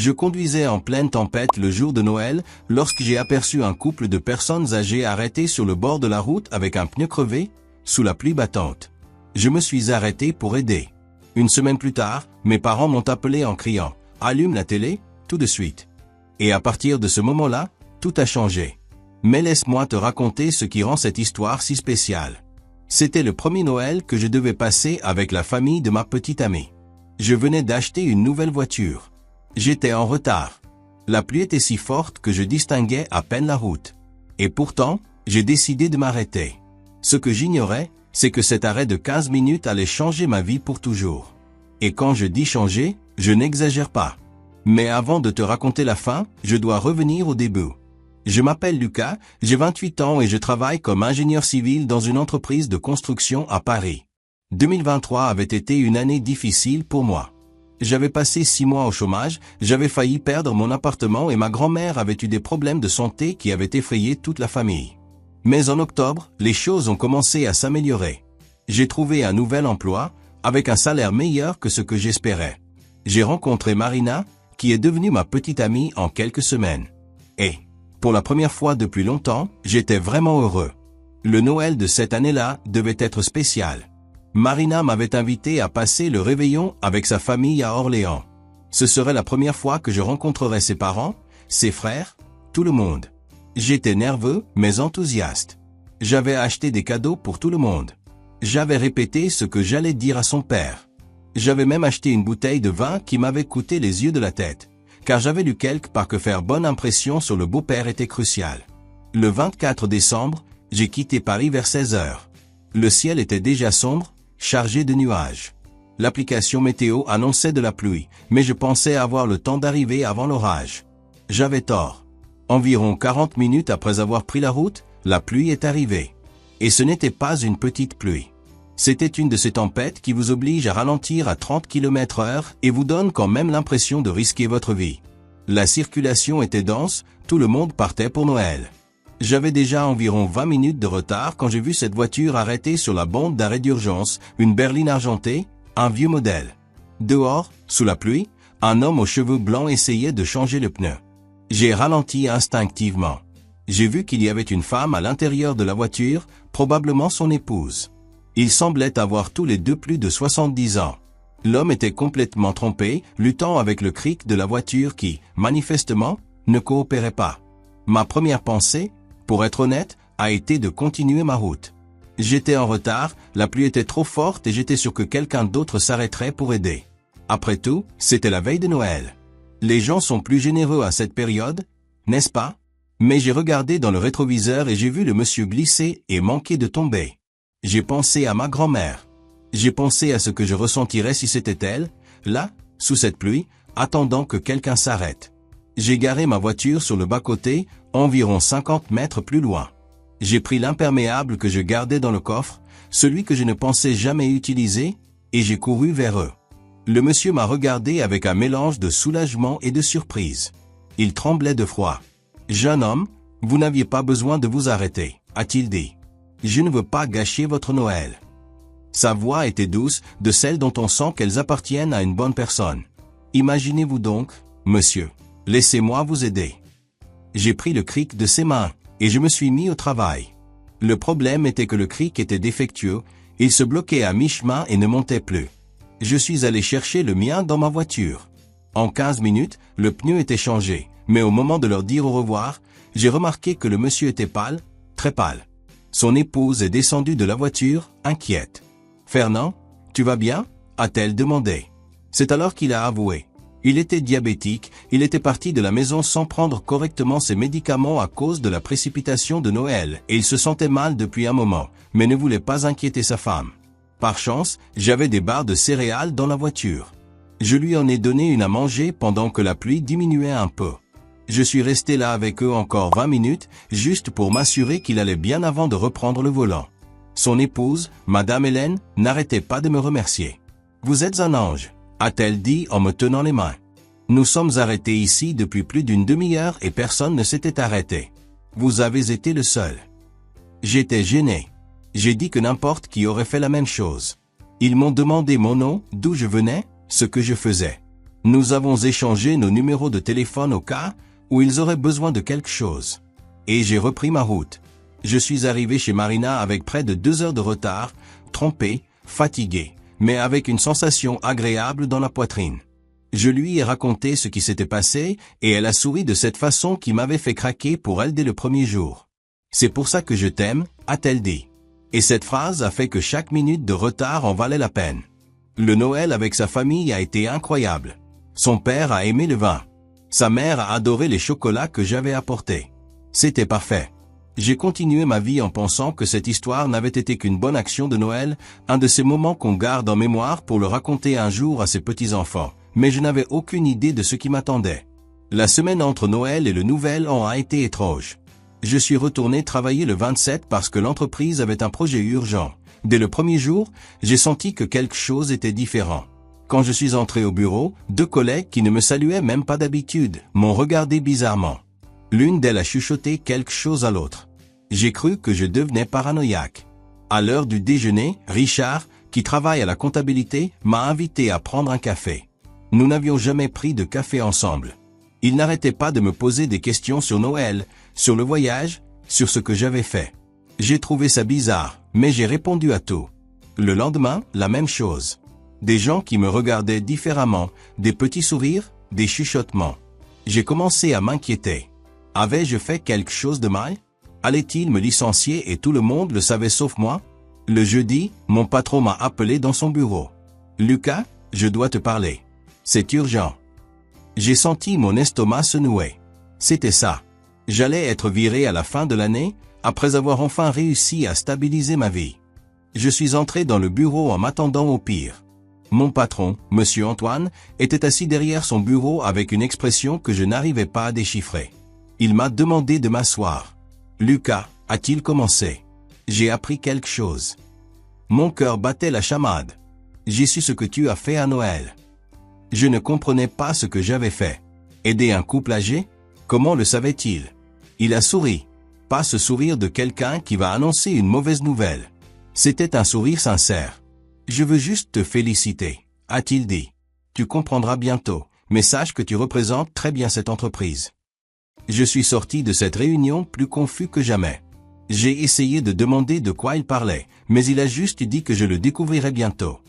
Je conduisais en pleine tempête le jour de Noël lorsque j'ai aperçu un couple de personnes âgées arrêtées sur le bord de la route avec un pneu crevé, sous la pluie battante. Je me suis arrêté pour aider. Une semaine plus tard, mes parents m'ont appelé en criant « Allume la télé !» tout de suite. Et à partir de ce moment-là, tout a changé. Mais laisse-moi te raconter ce qui rend cette histoire si spéciale. C'était le premier Noël que je devais passer avec la famille de ma petite amie. Je venais d'acheter une nouvelle voiture. J'étais en retard. La pluie était si forte que je distinguais à peine la route. Et pourtant, j'ai décidé de m'arrêter. Ce que j'ignorais, c'est que cet arrêt de 15 minutes allait changer ma vie pour toujours. Et quand je dis changer, je n'exagère pas. Mais avant de te raconter la fin, je dois revenir au début. Je m'appelle Lucas, j'ai 28 ans et je travaille comme ingénieur civil dans une entreprise de construction à Paris. 2023 avait été une année difficile pour moi. J'avais passé 6 mois au chômage, j'avais failli perdre mon appartement et ma grand-mère avait eu des problèmes de santé qui avaient effrayé toute la famille. Mais en octobre, les choses ont commencé à s'améliorer. J'ai trouvé un nouvel emploi, avec un salaire meilleur que ce que j'espérais. J'ai rencontré Marina, qui est devenue ma petite amie en quelques semaines. Et, pour la première fois depuis longtemps, j'étais vraiment heureux. Le Noël de cette année-là devait être spécial. Marina m'avait invité à passer le réveillon avec sa famille à Orléans. Ce serait la première fois que je rencontrerais ses parents, ses frères, tout le monde. J'étais nerveux, mais enthousiaste. J'avais acheté des cadeaux pour tout le monde. J'avais répété ce que j'allais dire à son père. J'avais même acheté une bouteille de vin qui m'avait coûté les yeux de la tête, car j'avais lu quelque part que faire bonne impression sur le beau-père était crucial. Le 24 décembre, j'ai quitté Paris vers 16 heures. Le ciel était déjà sombre, chargé de nuages. L'application météo annonçait de la pluie, mais je pensais avoir le temps d'arriver avant l'orage. J'avais tort. Environ 40 minutes après avoir pris la route, la pluie est arrivée. Et ce n'était pas une petite pluie. C'était une de ces tempêtes qui vous obligent à ralentir à 30 km/h et vous donne quand même l'impression de risquer votre vie. La circulation était dense, tout le monde partait pour Noël. J'avais déjà environ 20 minutes de retard quand j'ai vu cette voiture arrêtée sur la bande d'arrêt d'urgence, une berline argentée, un vieux modèle. Dehors, sous la pluie, un homme aux cheveux blancs essayait de changer le pneu. J'ai ralenti instinctivement. J'ai vu qu'il y avait une femme à l'intérieur de la voiture, probablement son épouse. Ils semblaient avoir tous les deux plus de 70 ans. L'homme était complètement trompé, luttant avec le cric de la voiture qui, manifestement, ne coopérait pas. Ma première pensée, pour être honnête, a été de continuer ma route. J'étais en retard, la pluie était trop forte et j'étais sûr que quelqu'un d'autre s'arrêterait pour aider. Après tout, c'était la veille de Noël. Les gens sont plus généreux à cette période, n'est-ce pas? Mais j'ai regardé dans le rétroviseur et j'ai vu le monsieur glisser et manquer de tomber. J'ai pensé à ma grand-mère. J'ai pensé à ce que je ressentirais si c'était elle, là, sous cette pluie, attendant que quelqu'un s'arrête. J'ai garé ma voiture sur le bas-côté, environ 50 mètres plus loin. J'ai pris l'imperméable que je gardais dans le coffre, celui que je ne pensais jamais utiliser, et j'ai couru vers eux. Le monsieur m'a regardé avec un mélange de soulagement et de surprise. Il tremblait de froid. « Jeune homme, vous n'aviez pas besoin de vous arrêter, a-t-il dit. Je ne veux pas gâcher votre Noël. » Sa voix était douce, de celles dont on sent qu'elles appartiennent à une bonne personne. « Imaginez-vous donc, monsieur. Laissez-moi vous aider. » J'ai pris le cric de ses mains, et je me suis mis au travail. Le problème était que le cric était défectueux, il se bloquait à mi-chemin et ne montait plus. Je suis allé chercher le mien dans ma voiture. En 15 minutes, le pneu était changé, mais au moment de leur dire au revoir, j'ai remarqué que le monsieur était pâle, très pâle. Son épouse est descendue de la voiture, inquiète. « Fernand, tu vas bien ?» a-t-elle demandé. C'est alors qu'il a avoué. Il était diabétique, il était parti de la maison sans prendre correctement ses médicaments à cause de la précipitation de Noël et il se sentait mal depuis un moment, mais ne voulait pas inquiéter sa femme. Par chance, j'avais des barres de céréales dans la voiture. Je lui en ai donné une à manger pendant que la pluie diminuait un peu. Je suis resté là avec eux encore 20 minutes, juste pour m'assurer qu'il allait bien avant de reprendre le volant. Son épouse, Madame Hélène, n'arrêtait pas de me remercier. « Vous êtes un ange », a-t-elle dit en me tenant les mains. « Nous sommes arrêtés ici depuis plus d'une demi-heure et personne ne s'était arrêté. Vous avez été le seul. » J'étais gêné. J'ai dit que n'importe qui aurait fait la même chose. Ils m'ont demandé mon nom, d'où je venais, ce que je faisais. Nous avons échangé nos numéros de téléphone au cas où ils auraient besoin de quelque chose. Et j'ai repris ma route. Je suis arrivé chez Marina avec près de 2 heures de retard, trompé, fatigué, mais avec une sensation agréable dans la poitrine. Je lui ai raconté ce qui s'était passé et elle a souri de cette façon qui m'avait fait craquer pour elle dès le premier jour. C'est pour ça que je t'aime, a-t-elle dit. Et cette phrase a fait que chaque minute de retard en valait la peine. Le Noël avec sa famille a été incroyable. Son père a aimé le vin. Sa mère a adoré les chocolats que j'avais apportés. C'était parfait. J'ai continué ma vie en pensant que cette histoire n'avait été qu'une bonne action de Noël, un de ces moments qu'on garde en mémoire pour le raconter un jour à ses petits-enfants, mais je n'avais aucune idée de ce qui m'attendait. La semaine entre Noël et le Nouvel An a été étrange. Je suis retourné travailler le 27 parce que l'entreprise avait un projet urgent. Dès le premier jour, j'ai senti que quelque chose était différent. Quand je suis entré au bureau, 2 collègues qui ne me saluaient même pas d'habitude m'ont regardé bizarrement. L'une d'elles a chuchoté quelque chose à l'autre. J'ai cru que je devenais paranoïaque. À l'heure du déjeuner, Richard, qui travaille à la comptabilité, m'a invité à prendre un café. Nous n'avions jamais pris de café ensemble. Il n'arrêtait pas de me poser des questions sur Noël, sur le voyage, sur ce que j'avais fait. J'ai trouvé ça bizarre, mais j'ai répondu à tout. Le lendemain, la même chose. Des gens qui me regardaient différemment, des petits sourires, des chuchotements. J'ai commencé à m'inquiéter. Avais-je fait quelque chose de mal? Allait-il me licencier et tout le monde le savait sauf moi? Le jeudi, mon patron m'a appelé dans son bureau. « Lucas, je dois te parler. C'est urgent. » J'ai senti mon estomac se nouer. C'était ça. J'allais être viré à la fin de l'année, après avoir enfin réussi à stabiliser ma vie. Je suis entré dans le bureau en m'attendant au pire. Mon patron, Monsieur Antoine, était assis derrière son bureau avec une expression que je n'arrivais pas à déchiffrer. Il m'a demandé de m'asseoir. « Lucas, a-t-il commencé? J'ai appris quelque chose. » Mon cœur battait la chamade. J'ai su ce que tu as fait à Noël. Je ne comprenais pas ce que j'avais fait. Aider un couple âgé? Comment le savait-il? Il a souri. Pas ce sourire de quelqu'un qui va annoncer une mauvaise nouvelle. C'était un sourire sincère. « Je veux juste te féliciter, » a-t-il dit. « Tu comprendras bientôt, mais sache que tu représentes très bien cette entreprise. » Je suis sorti de cette réunion plus confus que jamais. J'ai essayé de demander de quoi il parlait, mais il a juste dit que je le découvrirais bientôt.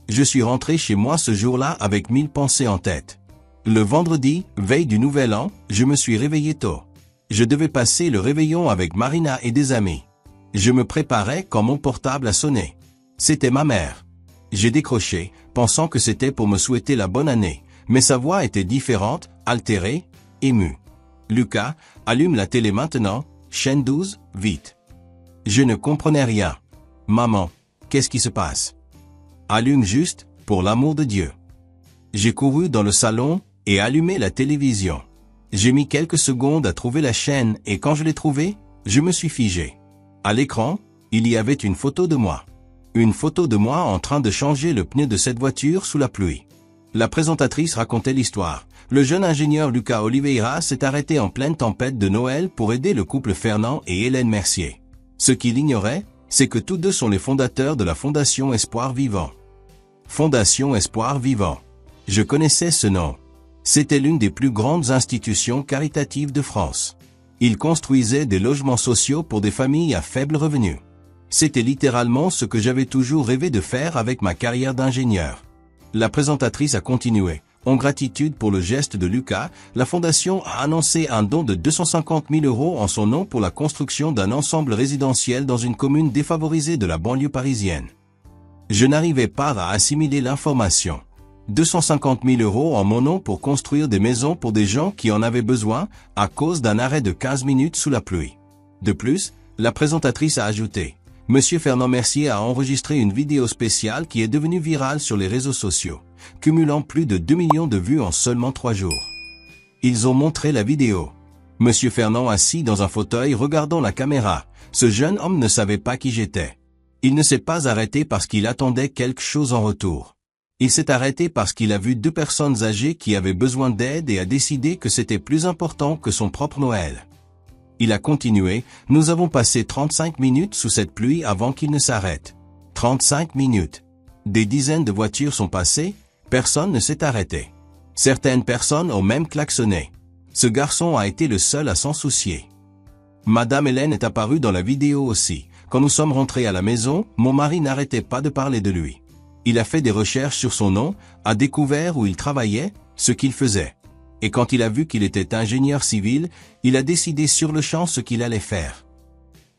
Je suis rentré chez moi ce jour-là avec 1000 pensées en tête. Le vendredi, veille du Nouvel An, je me suis réveillé tôt. Je devais passer le réveillon avec Marina et des amis. Je me préparais quand mon portable a sonné. C'était ma mère. J'ai décroché, pensant que c'était pour me souhaiter la bonne année, mais sa voix était différente, altérée, émue. « Lucas, allume la télé maintenant, chaîne 12, vite. » Je ne comprenais rien. « Maman, qu'est-ce qui se passe? » « Allume juste, pour l'amour de Dieu. » J'ai couru dans le salon et allumé la télévision. J'ai mis quelques secondes à trouver la chaîne et quand je l'ai trouvée, je me suis figé. À l'écran, il y avait une photo de moi. Une photo de moi en train de changer le pneu de cette voiture sous la pluie. La présentatrice racontait l'histoire. Le jeune ingénieur Lucas Oliveira s'est arrêté en pleine tempête de Noël pour aider le couple Fernand et Hélène Mercier. Ce qu'il ignorait, c'est que tous deux sont les fondateurs de la Fondation Espoir Vivant. Fondation Espoir Vivant. Je connaissais ce nom. C'était l'une des plus grandes institutions caritatives de France. Ils construisaient des logements sociaux pour des familles à faible revenu. C'était littéralement ce que j'avais toujours rêvé de faire avec ma carrière d'ingénieur. La présentatrice a continué. En gratitude pour le geste de Lucas, la Fondation a annoncé un don de 250 000 € en son nom pour la construction d'un ensemble résidentiel dans une commune défavorisée de la banlieue parisienne. Je n'arrivais pas à assimiler l'information. 250 000 € en mon nom pour construire des maisons pour des gens qui en avaient besoin à cause d'un arrêt de 15 minutes sous la pluie. De plus, la présentatrice a ajouté « Monsieur Fernand Mercier a enregistré une vidéo spéciale qui est devenue virale sur les réseaux sociaux, cumulant plus de 2 millions de vues en seulement 3 jours. » Ils ont montré la vidéo. Monsieur Fernand assis dans un fauteuil regardant la caméra. Ce jeune homme ne savait pas qui j'étais. Il ne s'est pas arrêté parce qu'il attendait quelque chose en retour. Il s'est arrêté parce qu'il a vu 2 personnes âgées qui avaient besoin d'aide et a décidé que c'était plus important que son propre Noël. Il a continué, nous avons passé 35 minutes sous cette pluie avant qu'il ne s'arrête. 35 minutes. Des dizaines de voitures sont passées, personne ne s'est arrêté. Certaines personnes ont même klaxonné. Ce garçon a été le seul à s'en soucier. Madame Hélène est apparue dans la vidéo aussi. Quand nous sommes rentrés à la maison, mon mari n'arrêtait pas de parler de lui. Il a fait des recherches sur son nom, a découvert où il travaillait, ce qu'il faisait. Et quand il a vu qu'il était ingénieur civil, il a décidé sur le champ ce qu'il allait faire.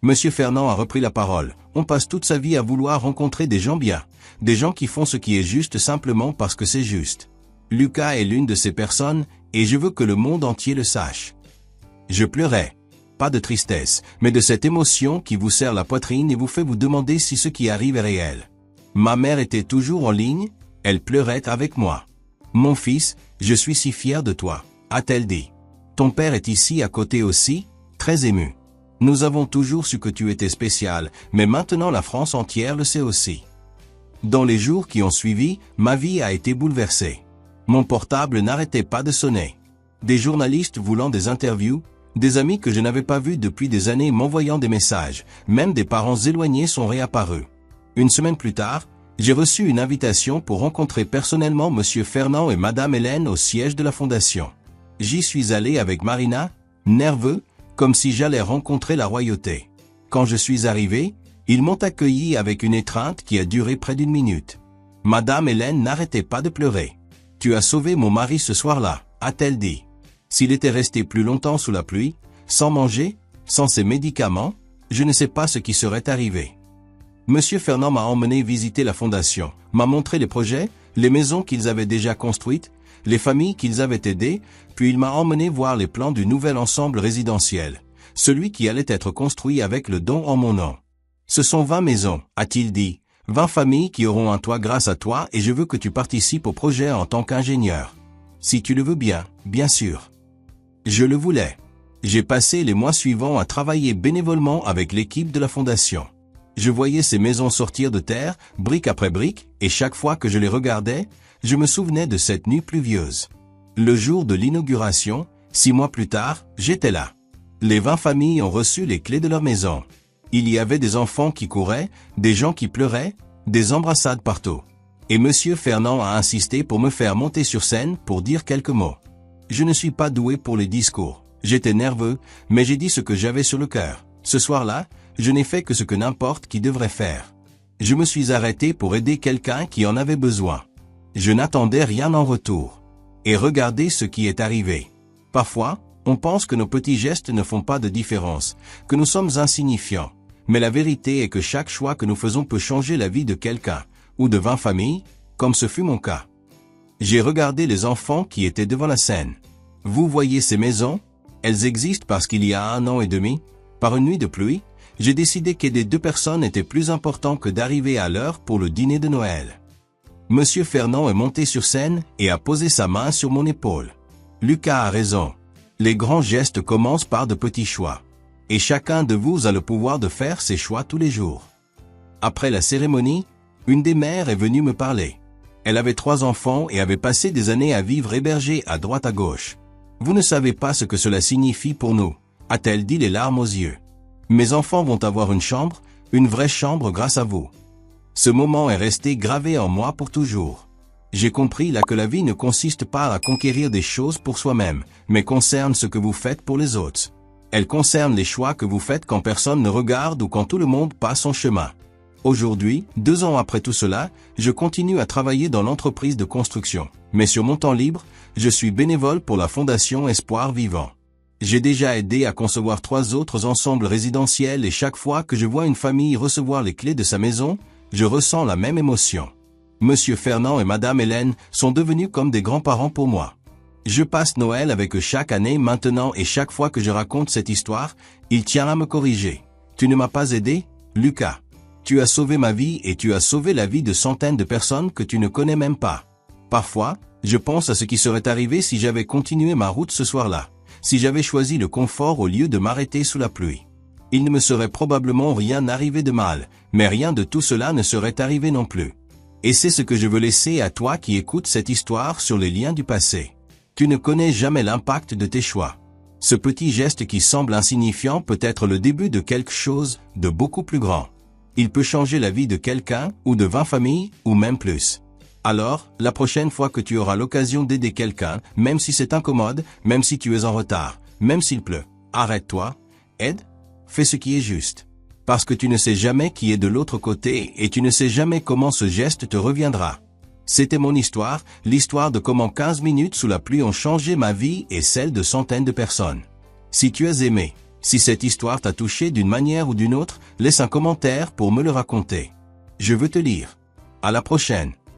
Monsieur Fernand a repris la parole. On passe toute sa vie à vouloir rencontrer des gens bien, des gens qui font ce qui est juste simplement parce que c'est juste. Lucas est l'une de ces personnes, et je veux que le monde entier le sache. Je pleurais. Pas de tristesse, mais de cette émotion qui vous serre la poitrine et vous fait vous demander si ce qui arrive est réel. Ma mère était toujours en ligne, elle pleurait avec moi. Mon fils, je suis si fier de toi, a-t-elle dit. Ton père est ici à côté aussi, très ému. Nous avons toujours su que tu étais spécial, mais maintenant la France entière le sait aussi. Dans les jours qui ont suivi, ma vie a été bouleversée. Mon portable n'arrêtait pas de sonner. Des journalistes voulant des interviews, des amis que je n'avais pas vus depuis des années m'envoyant des messages, même des parents éloignés sont réapparus. Une semaine plus tard, j'ai reçu une invitation pour rencontrer personnellement Monsieur Fernand et Madame Hélène au siège de la Fondation. J'y suis allé avec Marina, nerveux, comme si j'allais rencontrer la royauté. Quand je suis arrivé, ils m'ont accueilli avec une étreinte qui a duré près d'1 minute. Madame Hélène n'arrêtait pas de pleurer. « Tu as sauvé mon mari ce soir-là », a-t-elle dit. S'il était resté plus longtemps sous la pluie, sans manger, sans ses médicaments, je ne sais pas ce qui serait arrivé. Monsieur Fernand m'a emmené visiter la fondation, m'a montré les projets, les maisons qu'ils avaient déjà construites, les familles qu'ils avaient aidées, puis il m'a emmené voir les plans du nouvel ensemble résidentiel, celui qui allait être construit avec le don en mon nom. Ce sont 20 maisons, a-t-il dit, 20 familles qui auront un toit grâce à toi et je veux que tu participes au projet en tant qu'ingénieur. Si tu le veux bien, bien sûr. Je le voulais. J'ai passé les mois suivants à travailler bénévolement avec l'équipe de la Fondation. Je voyais ces maisons sortir de terre, brique après brique, et chaque fois que je les regardais, je me souvenais de cette nuit pluvieuse. Le jour de l'inauguration, 6 mois plus tard, j'étais là. Les 20 familles ont reçu les clés de leur maison. Il y avait des enfants qui couraient, des gens qui pleuraient, des embrassades partout. Et Monsieur Fernand a insisté pour me faire monter sur scène pour dire quelques mots. Je ne suis pas doué pour les discours. J'étais nerveux, mais j'ai dit ce que j'avais sur le cœur. Ce soir-là, je n'ai fait que ce que n'importe qui devrait faire. Je me suis arrêté pour aider quelqu'un qui en avait besoin. Je n'attendais rien en retour. Et regardez ce qui est arrivé. Parfois, on pense que nos petits gestes ne font pas de différence, que nous sommes insignifiants. Mais la vérité est que chaque choix que nous faisons peut changer la vie de quelqu'un, ou de 20 familles, comme ce fut mon cas. J'ai regardé les enfants qui étaient devant la scène. Vous voyez ces maisons? Elles existent parce qu'il y a 1 an et demi, par une nuit de pluie, j'ai décidé qu'aider 2 personnes était plus important que d'arriver à l'heure pour le dîner de Noël. Monsieur Fernand est monté sur scène et a posé sa main sur mon épaule. Lucas a raison. Les grands gestes commencent par de petits choix. Et chacun de vous a le pouvoir de faire ses choix tous les jours. Après la cérémonie, une des mères est venue me parler. Elle avait 3 enfants et avait passé des années à vivre hébergée à droite à gauche. Vous ne savez pas ce que cela signifie pour nous, a-t-elle dit les larmes aux yeux. Mes enfants vont avoir une chambre, une vraie chambre grâce à vous. Ce moment est resté gravé en moi pour toujours. J'ai compris là que la vie ne consiste pas à conquérir des choses pour soi-même, mais concerne ce que vous faites pour les autres. Elle concerne les choix que vous faites quand personne ne regarde ou quand tout le monde passe son chemin. Aujourd'hui, 2 ans après tout cela, je continue à travailler dans l'entreprise de construction. Mais sur mon temps libre, je suis bénévole pour la Fondation Espoir Vivant. J'ai déjà aidé à concevoir 3 autres ensembles résidentiels et chaque fois que je vois une famille recevoir les clés de sa maison, je ressens la même émotion. Monsieur Fernand et Madame Hélène sont devenus comme des grands-parents pour moi. Je passe Noël avec eux chaque année maintenant et chaque fois que je raconte cette histoire, il tient à me corriger. Tu ne m'as pas aidé, Lucas. Tu as sauvé ma vie et tu as sauvé la vie de centaines de personnes que tu ne connais même pas. Parfois, je pense à ce qui serait arrivé si j'avais continué ma route ce soir-là, si j'avais choisi le confort au lieu de m'arrêter sous la pluie. Il ne me serait probablement rien arrivé de mal, mais rien de tout cela ne serait arrivé non plus. Et c'est ce que je veux laisser à toi qui écoutes cette histoire sur les liens du passé. Tu ne connais jamais l'impact de tes choix. Ce petit geste qui semble insignifiant peut être le début de quelque chose de beaucoup plus grand. Il peut changer la vie de quelqu'un, ou de 20 familles, ou même plus. Alors, la prochaine fois que tu auras l'occasion d'aider quelqu'un, même si c'est incommode, même si tu es en retard, même s'il pleut, arrête-toi, aide, fais ce qui est juste. Parce que tu ne sais jamais qui est de l'autre côté et tu ne sais jamais comment ce geste te reviendra. C'était mon histoire, l'histoire de comment 15 minutes sous la pluie ont changé ma vie et celle de centaines de personnes. Si tu as aimé, si cette histoire t'a touché d'une manière ou d'une autre, laisse un commentaire pour me le raconter. Je veux te lire. À la prochaine.